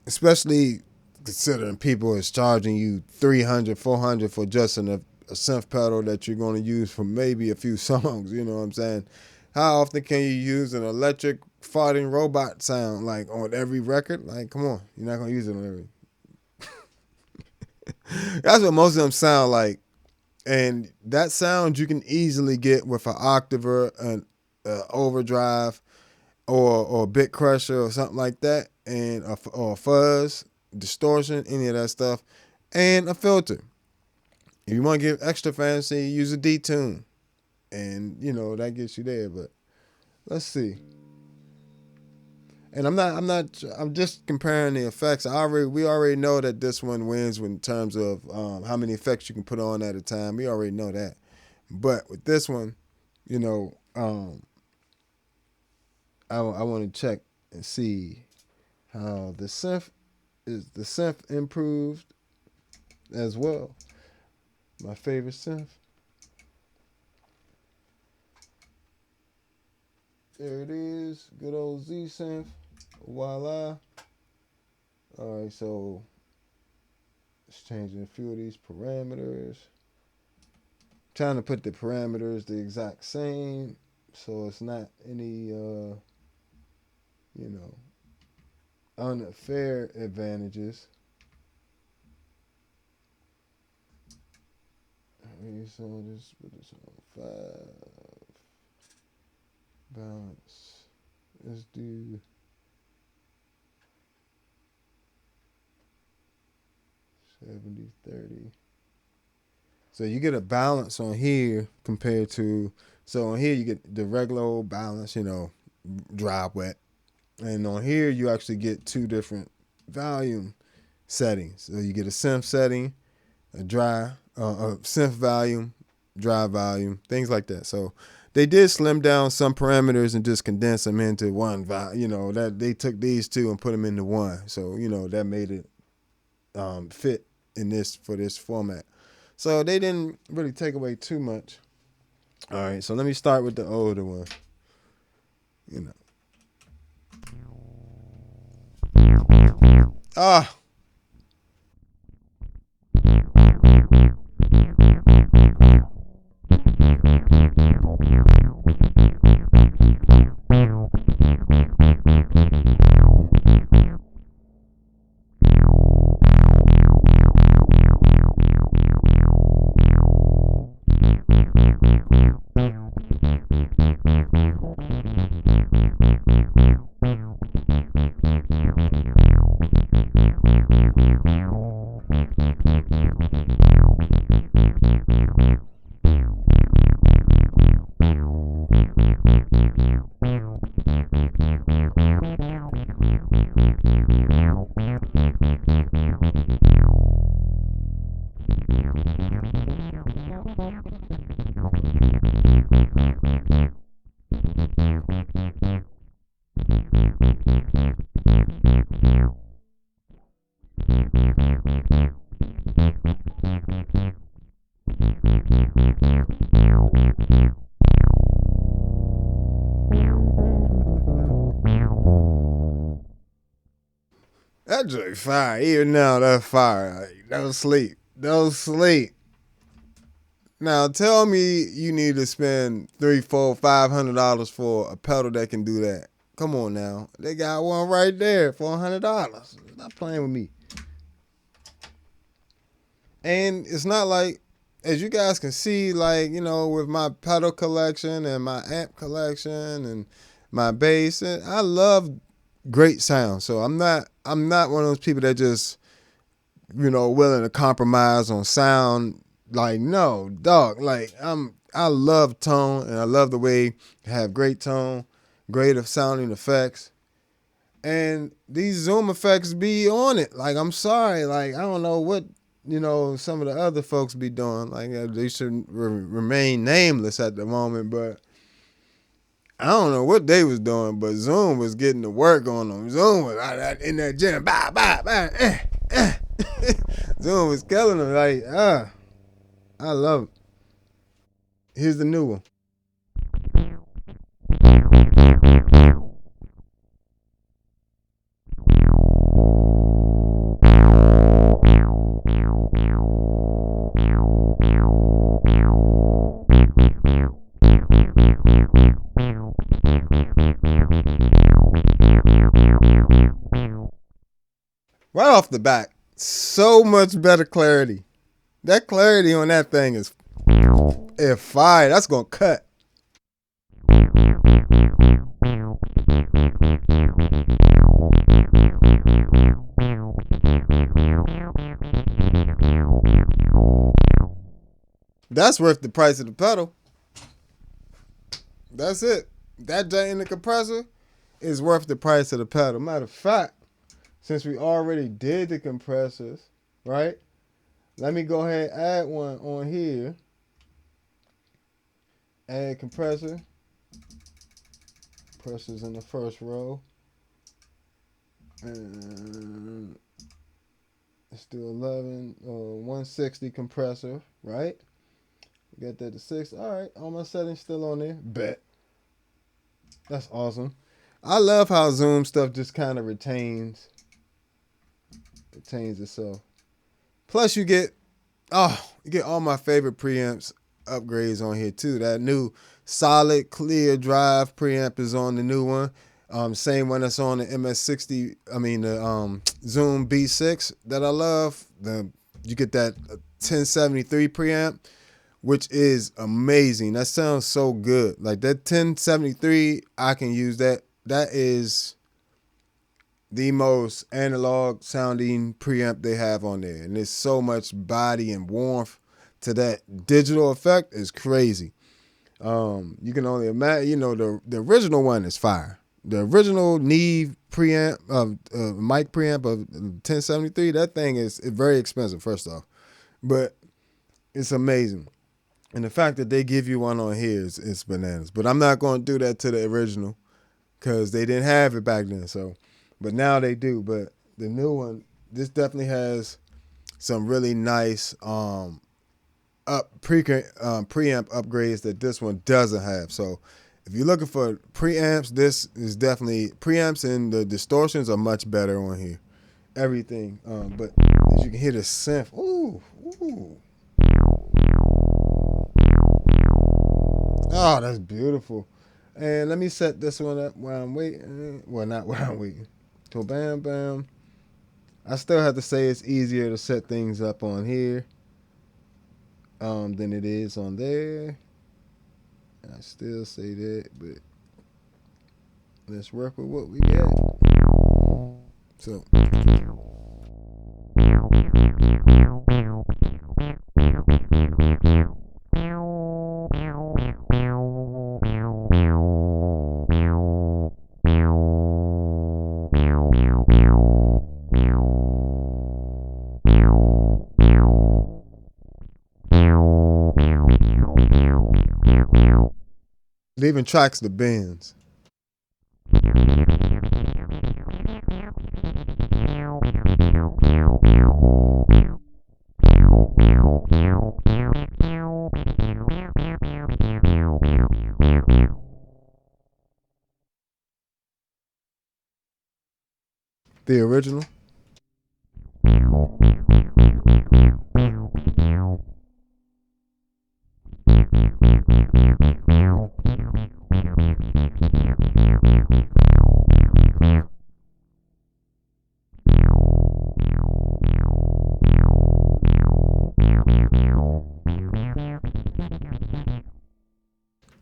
Especially considering people is charging you 300, 400 for just a synth pedal that you're going to use for maybe a few songs. You know what I'm saying? How often can you use an electric farting robot sound like on every record? Like, come on, you're not going to use it on every. That's what most of them sound like. And that sound you can easily get with an Octave, an overdrive, or a bit crusher or something like that, and or a fuzz, distortion, any of that stuff, and a filter. If you want to get extra fancy, use a detune, and that gets you there. But let's see. And I'm just comparing the effects. We already know that this one wins in terms of how many effects you can put on at a time. We already know that. But with this one, I want to check and see how the synth improved as well. My favorite synth. There it is. Good old Z synth. Voila. Alright, so it's changing a few of these parameters. Trying to put the parameters the exact same so it's not any unfair advantages. So just put this on 5. Balance. Let's do 70-30. So you get a balance on here compared to, so on here you get the regular old balance, dry, wet. And on here you actually get 2 different volume settings. So you get a synth setting, a synth volume, dry volume, things like that. So they did slim down some parameters and just condense them into one volume. That they took these 2 and put them into one. So that made it fit for this format. So they didn't really take away too much. All right, so let me start with the older one. Ah. That joint fire. Even now, that's fire. Don't sleep. Don't sleep. Now tell me you need to spend $300, $400, $500 for a pedal that can do that. Come on now. They got one right there for $100. Stop playing with me. And it's not like, as you guys can see, with my pedal collection and my amp collection and my bass, I love great sound. So I'm not one of those people that just, willing to compromise on sound. Like, no, dog. I love tone and I love the way I have great tone, great sounding effects. And these Zoom effects be on it. Like, I'm sorry. Like, I don't know what some of the other folks be doing. Like they should remain nameless at the moment, but I don't know what they was doing, but Zoom was getting the work on them. Zoom was out in that gym, bah, bah, bah, Zoom was killing them. Like, I love it. Here's the new one. Right off the bat, so much better clarity. That clarity on that thing is fire. That's gonna cut. That's worth the price of the pedal. That's it. That joint in the compressor is worth the price of the pedal. Matter of fact, since we already did the compressors, right? Let me go ahead and add one on here. Add compressor. Compressors in the first row. And let's do 160 compressor, right? Got that to 6. All right, all my settings still on there. Bet. That's awesome. I love how Zoom stuff just kind of retains itself. Plus, you get all my favorite preamps upgrades on here too. That new solid clear drive preamp is on the new one. Same one that's on the MS-60. I mean the Zoom B6 that I love. You get that 1073 preamp, which is amazing. That sounds so good. Like that 1073, I can use that. That is the most analog sounding preamp they have on there. And there's so much body and warmth to that digital effect is crazy. You can only imagine, the original one is fire. The original Neve preamp, mic preamp of 1073, that thing is very expensive, first off. But it's amazing. And the fact that they give you one on here is bananas. But I'm not going to do that to the original because they didn't have it back then. But now they do. But the new one, this definitely has some really nice preamp upgrades that this one doesn't have. So if you're looking for preamps, this is definitely preamps, and the distortions are much better on here. Everything. But as you can hear the synth. Ooh. Oh, that's beautiful. And let me set this one up while I'm waiting. Well, not while I'm waiting. So bam, bam. I still have to say it's easier to set things up on here than it is on there. I still say that, but let's work with what we got. So. It even tracks the bends. The original.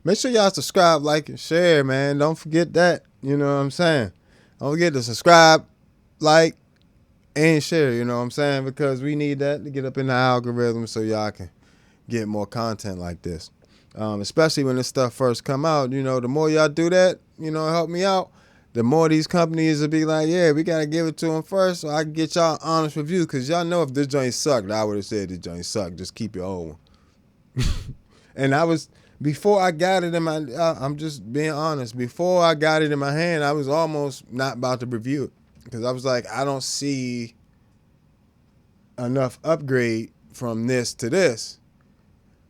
Make sure y'all subscribe, like, and share, man. Don't forget that. You know what I'm saying? Don't forget to subscribe, like, and share, you know what I'm saying? Because we need that to get up in the algorithm so y'all can get more content like this. Especially when this stuff first come out, the more y'all do that, help me out. the more these companies will be like, yeah, we gotta give it to them first, so I can get y'all honest review. Cause y'all know if this joint sucked, I would have said this joint sucked. Just keep your old one. And I was before I got it in my. I'm just being honest. Before I got it in my hand, I was almost not about to review it because I was like, I don't see enough upgrade from this to this.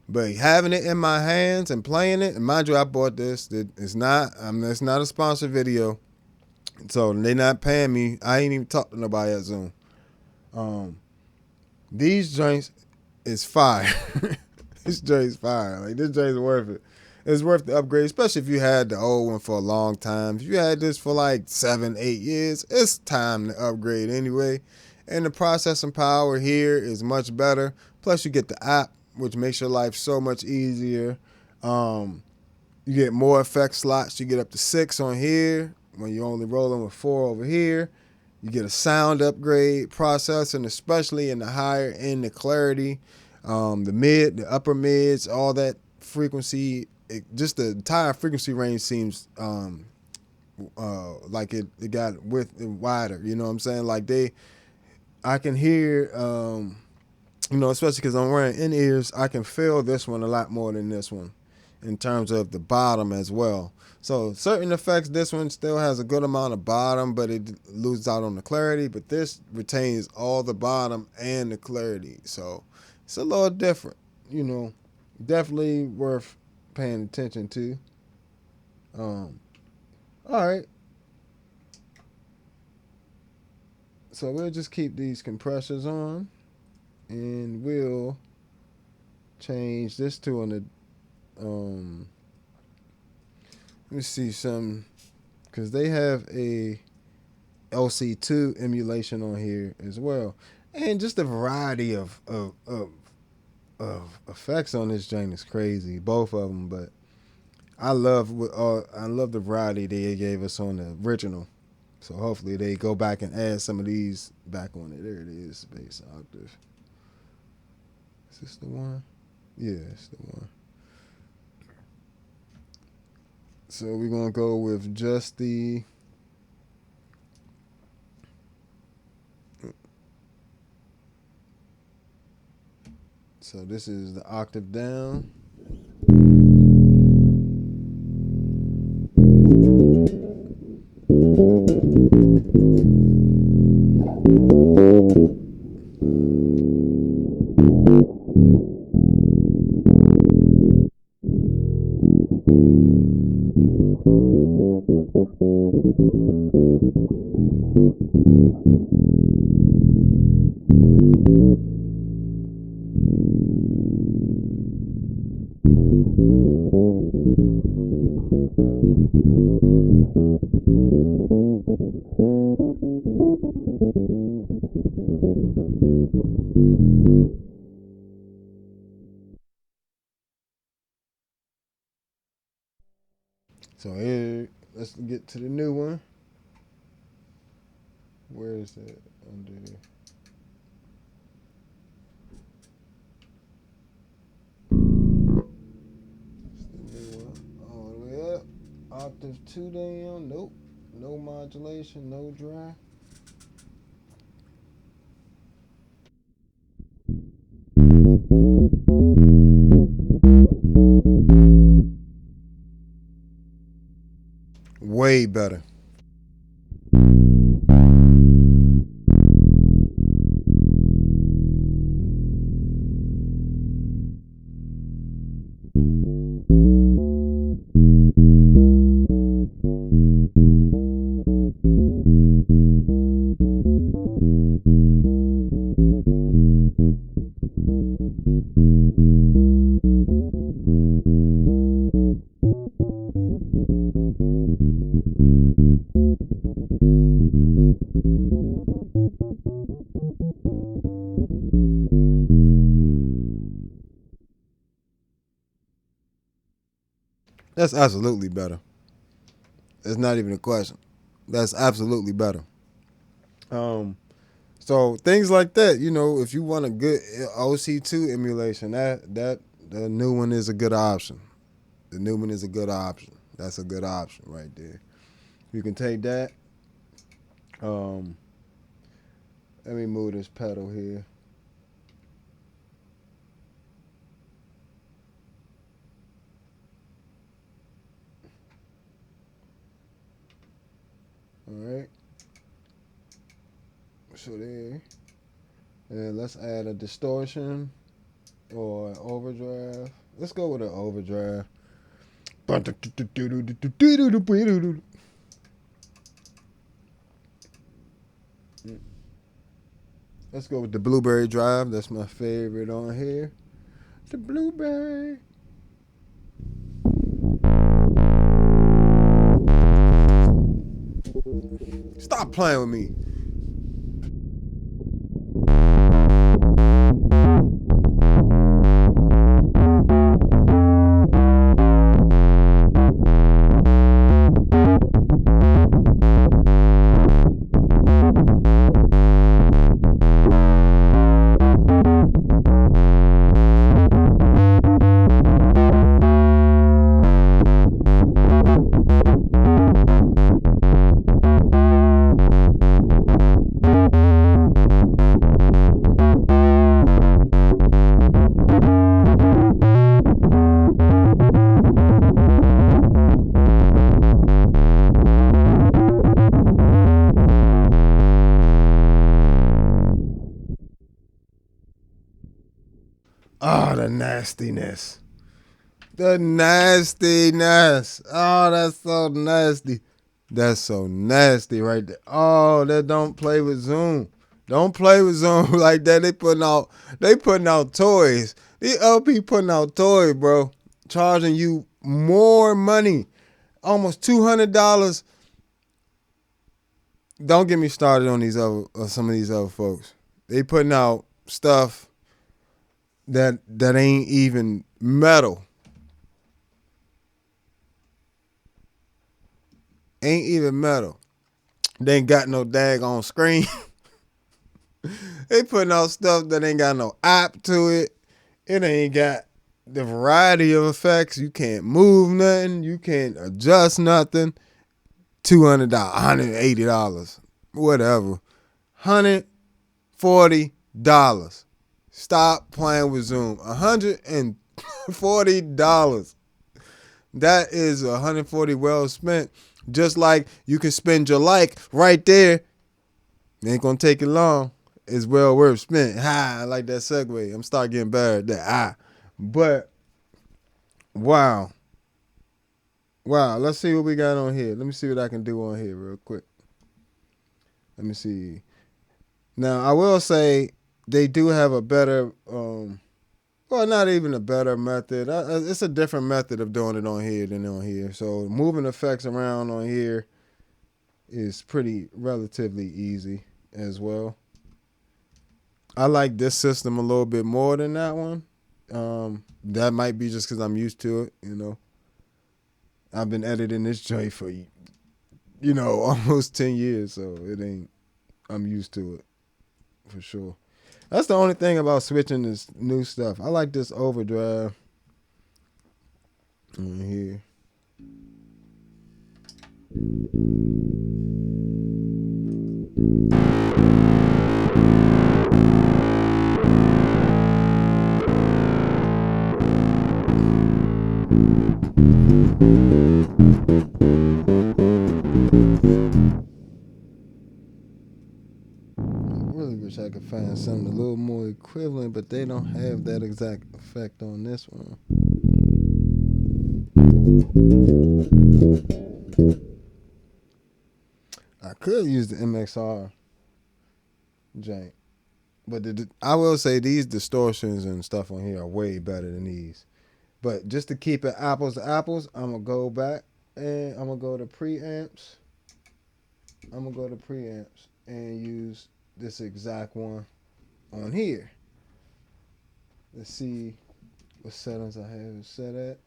But having it in my hands and playing it, and mind you, I bought this. It's not a sponsored video, so they not paying me. I ain't even talked to nobody at Zoom. These joints is fire. This joint's fire. Like this joint's worth it. It's worth the upgrade, especially if you had the old one for a long time. If you had this for like 7, 8 years, it's time to upgrade anyway. And the processing power here is much better. Plus, you get the app, which makes your life so much easier. You get more effect slots. You get up to 6 on here when you're only rolling with 4 over here. You get a sound upgrade, processing, especially in the higher end, the clarity, the upper mids, all that frequency. Just the entire frequency range seems like it got width and wider. You know what I'm saying? Like I can hear, especially because I'm wearing in-ears, I can feel this one a lot more than this one in terms of the bottom as well. So certain effects, this one still has a good amount of bottom, but it loses out on the clarity. But this retains all the bottom and the clarity. So it's a little different, definitely worth paying attention to. All right. So we'll just keep these compressors on, and we'll change this to an let me see some, because they have a LC2 emulation on here as well, and just a variety of effects on this joint is crazy, both of them. But I love the variety they gave us on the original. So hopefully they go back and add some of these back on it. There it is, bass octave. Is this the one? Yeah, it's the one. So we're going to go with just the... So this is the octave down. So here, let's get to the new one. Where is that? Under. That's the new one. All the way up. Octave 2 down. Nope. No modulation, no dry. Way better. That's absolutely better. It's not even a question. That's absolutely better. So things like that, if you want a good OC2 emulation, that the new one is a good option. The new one is a good option. That's a good option right there. You can take that. Let me move this pedal here. All right. So there. And let's add a distortion or an overdrive. Let's go with an overdrive. Let's go with the blueberry drive. That's my favorite on here. The blueberry. Stop playing with me. Oh, the nastiness. The nastiness. Oh, that's so nasty. That's so nasty right there. Oh, that don't play with Zoom. Don't play with Zoom like that. They putting out toys. These LP putting out toys, bro. Charging you more money. Almost $200. Don't get me started on these other some of these other folks. They putting out stuff that ain't even metal. Ain't even metal. They ain't got no daggone screen. They putting out stuff that ain't got no app to it. It ain't got the variety of effects. You can't move nothing. You can't adjust nothing. $200, $180, whatever. $140. Stop playing with Zoom. $140. That is $140 well spent. Just like you can spend your life right there. It ain't gonna take it long. It's well worth spent. I like that segue. I'm starting getting better at that. But wow. Let's see what we got on here. Let me see what I can do on here real quick. Let me see. Now I will say they do have a better well, not even a better method. It's a different method of doing it on here than on here. So moving effects around on here is pretty relatively easy as well. I like this system a little bit more than that one. That might be just because I'm used to it, you know. I've been editing this joint for, almost 10 years, so I'm used to it for sure. That's the only thing about switching this new stuff. I like this overdrive on here. I really wish I could find something a little more equivalent, but they don't have that exact effect on this one. I could use the MXR jank, but I will say these distortions and stuff on here are way better than these. But just to keep it apples to apples, I'm going to go back and I'm going to go to preamps. I'm going to go to preamps and use this exact one on here. Let's see what settings I have it set at.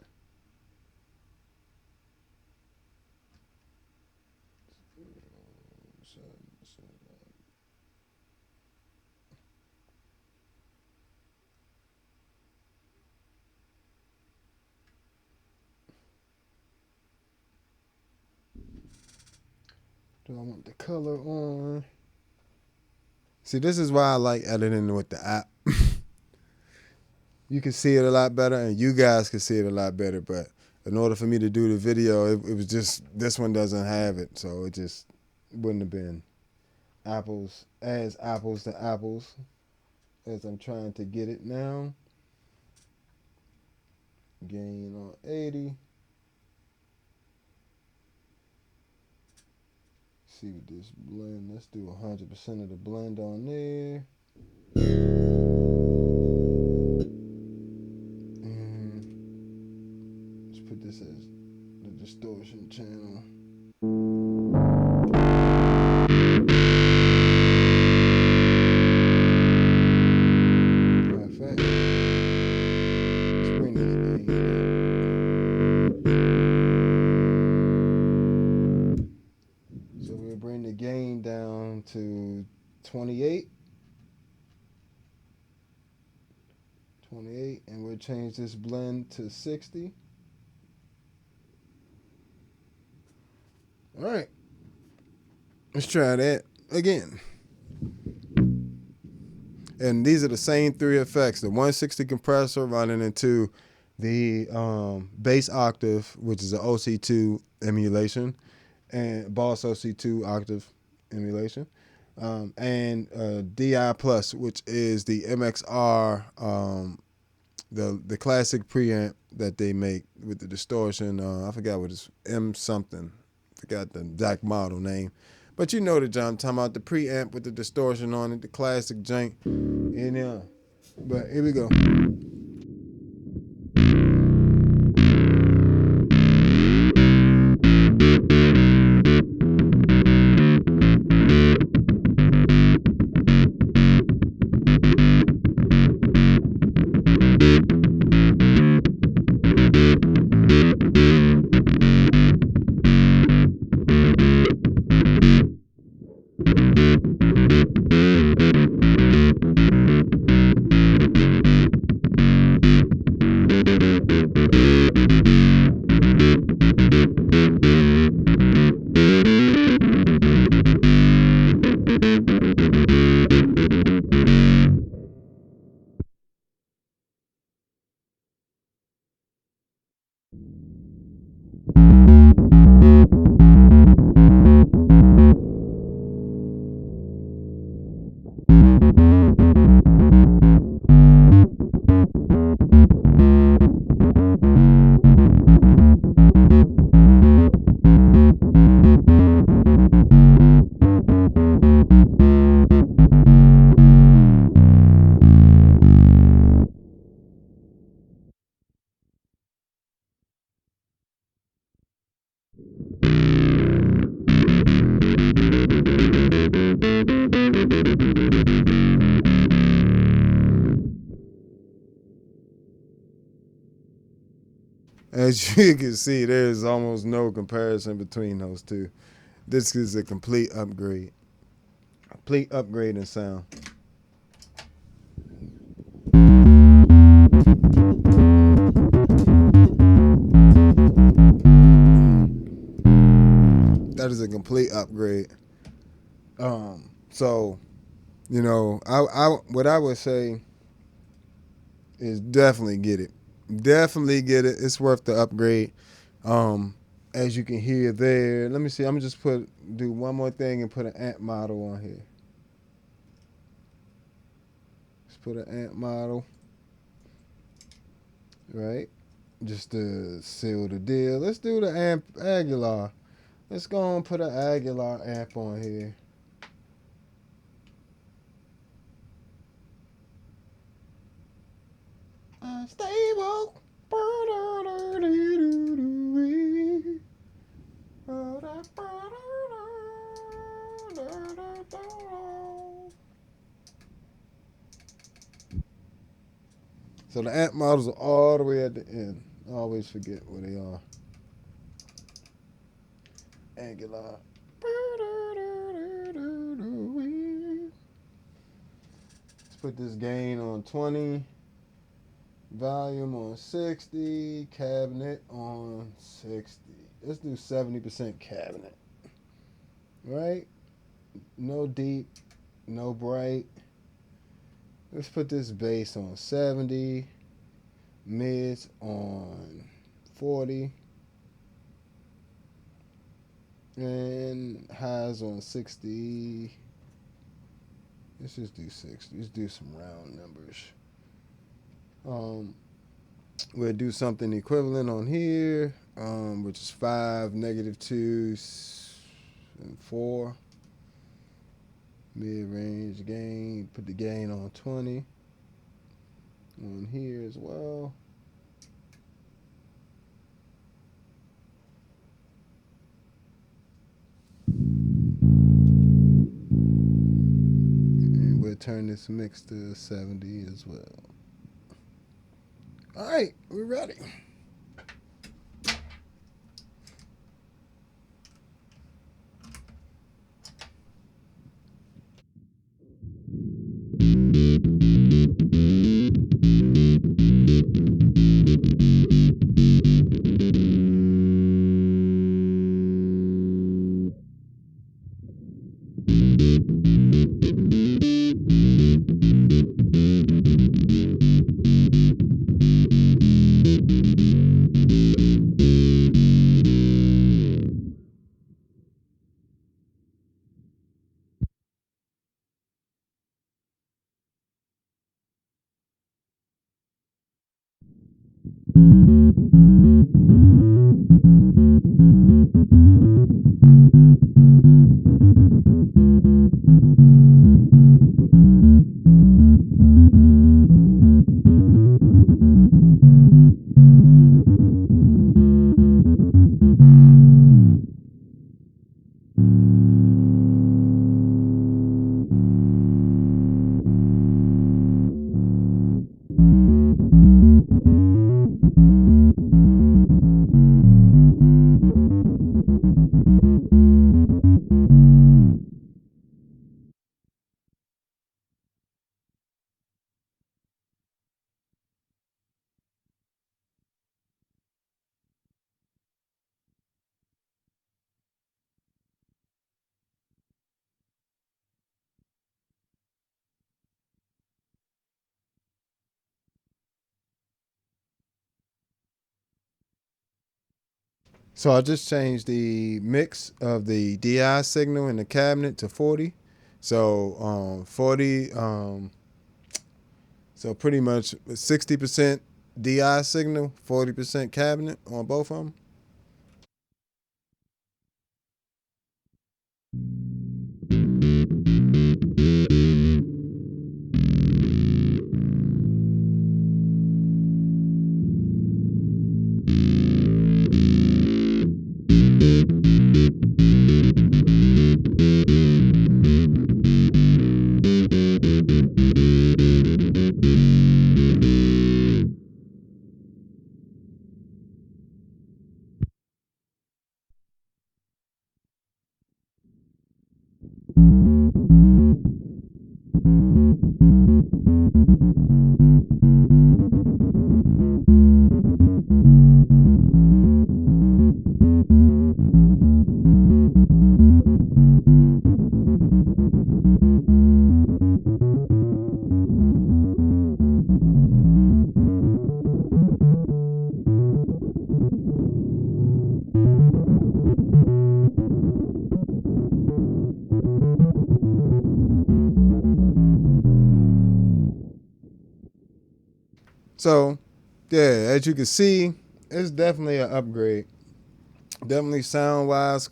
Do I want the color on? See, this is why I like editing with the app. You can see it a lot better, and you guys can see it a lot better. But in order for me to do the video, it was just, this one doesn't have it, so it just wouldn't have been apples to apples as I'm trying to get it now. Gain on 80. See what this blend. Let's do 100% of the blend on there. And let's put this as the distortion channel. Matter of fact, let's bring this gain up. So we'll bring the gain down to 28. 28, and we'll change this blend to 60. All right, let's try that again. And these are the same three effects: the 160 compressor running into the bass octave, which is an OC2 emulation, and Boss OC2 octave emulation, and DI Plus, which is the MXR, the classic preamp that they make with the distortion. I forgot what it's, M something. Forgot the exact model name. But you know the John I'm talking about, the preamp with the distortion on it, the classic jank. But here we go. As you can see, there's almost no comparison between those two. This is a complete upgrade. Complete upgrade in sound. That is a complete upgrade. So, you know, what I would say is definitely get it. Definitely get it. It's worth the upgrade. As you can hear there, let me see. I'm just do one more thing and put an amp model on here. Let's put an amp model, right? Just to seal the deal. Let's do the amp Aguilar. Let's go and put an Aguilar amp on here. Unstable. So the amp models are all the way at the end. I always forget where they are. Aguilar. Let's put this gain on 20. Volume on 60. Cabinet on 60. Let's do 70% cabinet. right? No deep, no bright. Let's put this bass on 70, mids on 40, and highs on 60. Let's just do 60. Let's do some round numbers. Um, we'll do something equivalent on here, which is 5, -2, and 4. Mid-range gain. Put the gain on 20. On here as well. And we'll turn this mix to 70 as well. All right, we're ready. So I just changed the mix of the DI signal in the cabinet to 40. So 40, so pretty much 60% DI signal, 40% cabinet on both of them. So, yeah, as you can see, it's definitely an upgrade. Definitely sound wise,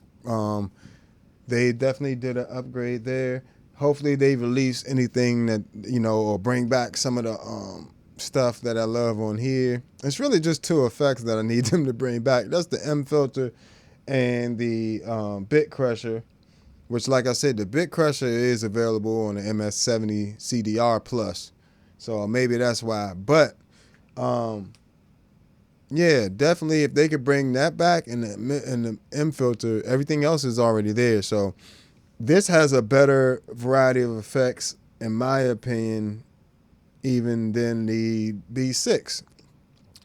they definitely did an upgrade there. Hopefully, they release anything that or bring back some of the stuff that I love on here. It's really just two effects that I need them to bring back. That's the M filter and the bit crusher. Which, like I said, the bit crusher is available on the MS-70 CDR Plus, so maybe that's why. But um, yeah, definitely if they could bring that back and the M filter, everything else is already there. So this has a better variety of effects, in my opinion, even than the B6.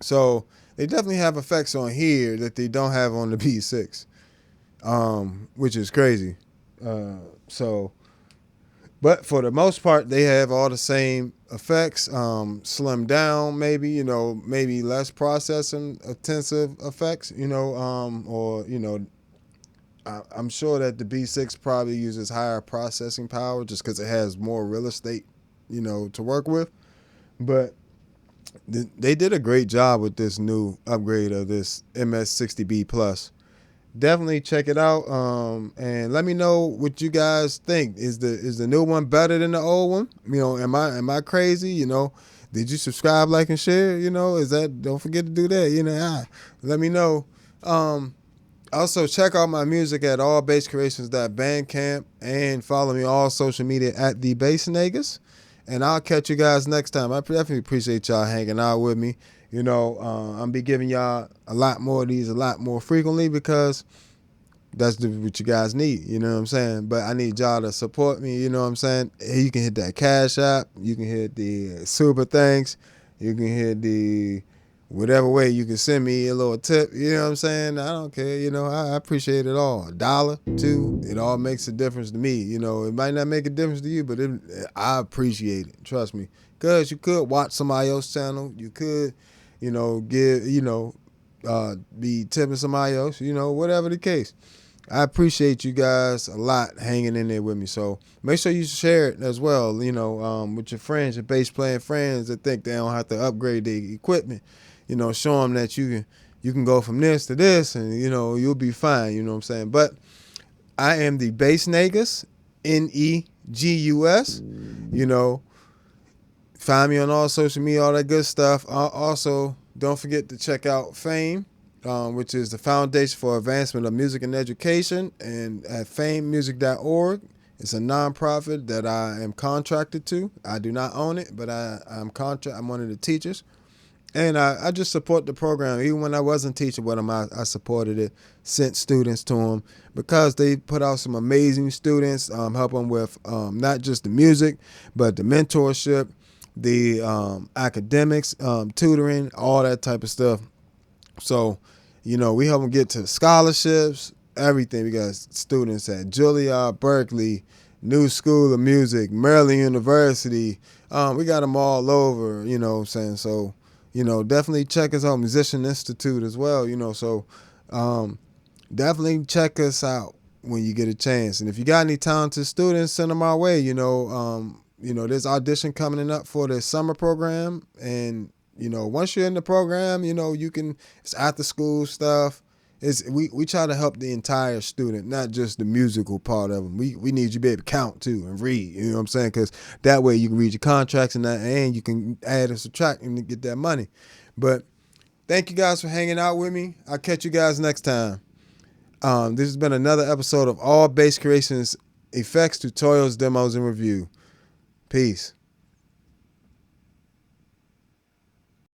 So they definitely have effects on here that they don't have on the B6, which is crazy. So, but for the most part, they have all the same effects, slimmed down, maybe, maybe less processing intensive effects, or, I'm sure that the B6 probably uses higher processing power just because it has more real estate, to work with. But they did a great job with this new upgrade of this MS-60B Plus. Definitely check it out, and let me know what you guys think. Is the new one better than the old one? Am I crazy? Did you subscribe, like, and share? Is that, don't forget to do that. Let me know. Also, check out my music at allbasscreations.bandcamp and follow me on all social media at the Bass Niggas. And I'll catch you guys next time. I definitely appreciate y'all hanging out with me. I'll be giving y'all a lot more of these a lot more frequently because that's what you guys need. You know what I'm saying? But I need y'all to support me. You know what I'm saying? You can hit that Cash App. You can hit the Super Thanks. You can hit the whatever way you can send me a little tip. You know what I'm saying? I don't care. I appreciate it all. $1, $2, it all makes a difference to me. It might not make a difference to you, but I appreciate it. Trust me. Because you could watch somebody else's channel. You could, be tipping somebody else, whatever the case. I appreciate you guys a lot hanging in there with me. So make sure you share it as well, with your friends, your bass playing friends that think they don't have to upgrade their equipment. Show them that you can go from this to this and, you'll be fine. You know what I'm saying? But I am the Bass Niggas, Negus. Find me on all social media, all that good stuff. Also, don't forget to check out FAME, which is the Foundation for Advancement of Music and Education, and at famemusic.org. It's a nonprofit that I am contracted to. I do not own it, but I'm one of the teachers. And I just support the program. Even when I wasn't teaching with them, I supported it, sent students to them because they put out some amazing students, help them with not just the music, but the mentorship, the academics, tutoring, all that type of stuff. So, we help them get to scholarships, everything. We got students at Juilliard, Berkeley, New School of Music, Maryland University. We got them all over, what I'm saying? So, definitely check us out, Musician Institute as well, So definitely check us out when you get a chance. And if you got any talented students, send them our way, there's audition coming up for the summer program. And, once you're in the program, it's after school stuff. We try to help the entire student, not just the musical part of them. We need you to be able to count too and read, you know what I'm saying? Because that way you can read your contracts and you can add and subtract and get that money. But thank you guys for hanging out with me. I'll catch you guys next time. This has been another episode of All Bass Creations Effects, Tutorials, Demos, and Review. Peace.